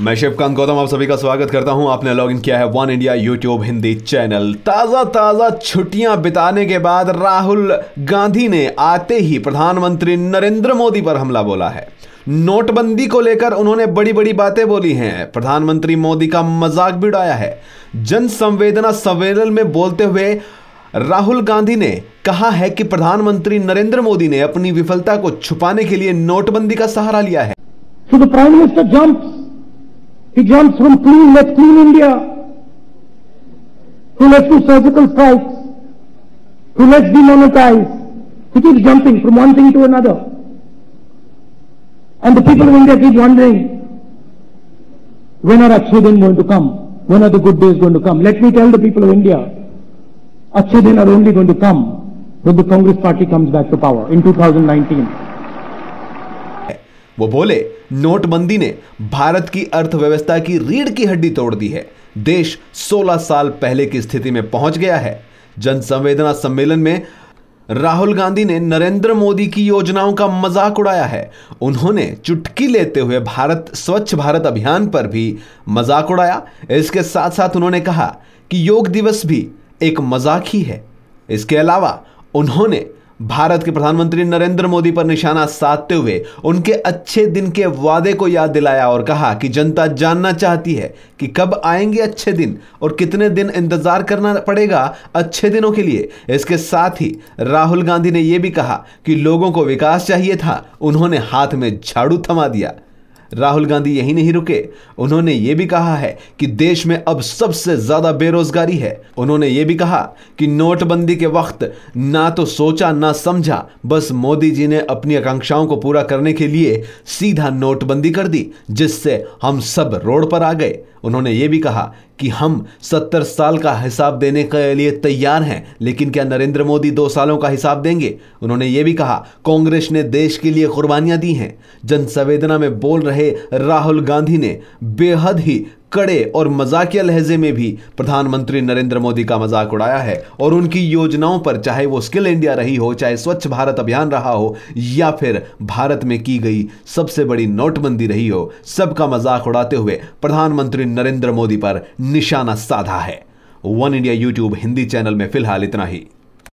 मैं शिवकांत गौतम आप सभी का स्वागत करता हूं। आपने लॉगिन किया है one India YouTube Hindi channel. ताजा छुट्टियां बिताने के बाद राहुल गांधी ने आते ही प्रधानमंत्री नरेंद्र मोदी पर हमला बोला है। नोटबंदी को लेकर उन्होंने बड़ी बड़ी बातें बोली हैं। प्रधानमंत्री मोदी का मजाक भी उड़ाया है। जन संवेदना सम्मेलन में बोलते हुए राहुल गांधी ने कहा है कि प्रधानमंत्री नरेंद्र मोदी ने अपनी विफलता को छुपाने के लिए नोटबंदी का सहारा लिया है। So the Prime Minister jumps. He jumps from clean, let's clean India, to let's do surgical strikes, to let's demonetize. He keeps jumping from one thing to another. And the people of India keep wondering, when are Achhe Din going to come? When are the good days going to come? Let me tell the people of India, Achhe Din are only going to come when the Congress party comes back to power in 2019. वो बोले, नोटबंदी ने भारत की अर्थव्यवस्था की रीढ़ की हड्डी तोड़ दी है। देश 16 साल पहले की स्थिति में पहुंच गया है। जन संवेदना सम्मेलन में राहुल गांधी ने नरेंद्र मोदी की योजनाओं का मजाक उड़ाया है। उन्होंने चुटकी लेते हुए स्वच्छ भारत अभियान पर भी मजाक उड़ाया। इसके साथ साथ उन्होंने कहा कि योग दिवस भी एक मजाक ही है। इसके अलावा उन्होंने भारत के प्रधानमंत्री नरेंद्र मोदी पर निशाना साधते हुए उनके अच्छे दिन के वादे को याद दिलाया और कहा कि जनता जानना चाहती है कि कब आएंगे अच्छे दिन और कितने दिन इंतजार करना पड़ेगा अच्छे दिनों के लिए। इसके साथ ही राहुल गांधी ने यह भी कहा कि लोगों को विकास चाहिए था। उन्होंने हाथ में झाड़ू थमा दिया। राहुल गांधी यही नहीं रुके, उन्होंने ये भी कहा है कि देश में अब सबसे ज्यादा बेरोजगारी है। उन्होंने ये भी कहा कि नोटबंदी के वक्त ना तो सोचा ना समझा, बस मोदी जी ने अपनी आकांक्षाओं को पूरा करने के लिए सीधा नोटबंदी कर दी, जिससे हम सब रोड पर आ गए। उन्होंने ये भी कहा कि हम 70 साल का हिसाब देने के लिए तैयार हैं, लेकिन क्या नरेंद्र मोदी 2 सालों का हिसाब देंगे? उन्होंने ये भी कहा कांग्रेस ने देश के लिए कुर्बानियां दी हैं। जन संवेदना में बोल रहे राहुल गांधी ने बेहद ही कड़े और मजाकिया लहजे में भी प्रधानमंत्री नरेंद्र मोदी का मजाक उड़ाया है और उनकी योजनाओं पर, चाहे वो स्किल इंडिया रही हो, चाहे स्वच्छ भारत अभियान रहा हो या फिर भारत में की गई सबसे बड़ी नोटबंदी रही हो, सबका मजाक उड़ाते हुए प्रधानमंत्री नरेंद्र मोदी पर निशाना साधा है। One India YouTube Hindi channel में फिलहाल इतना ही।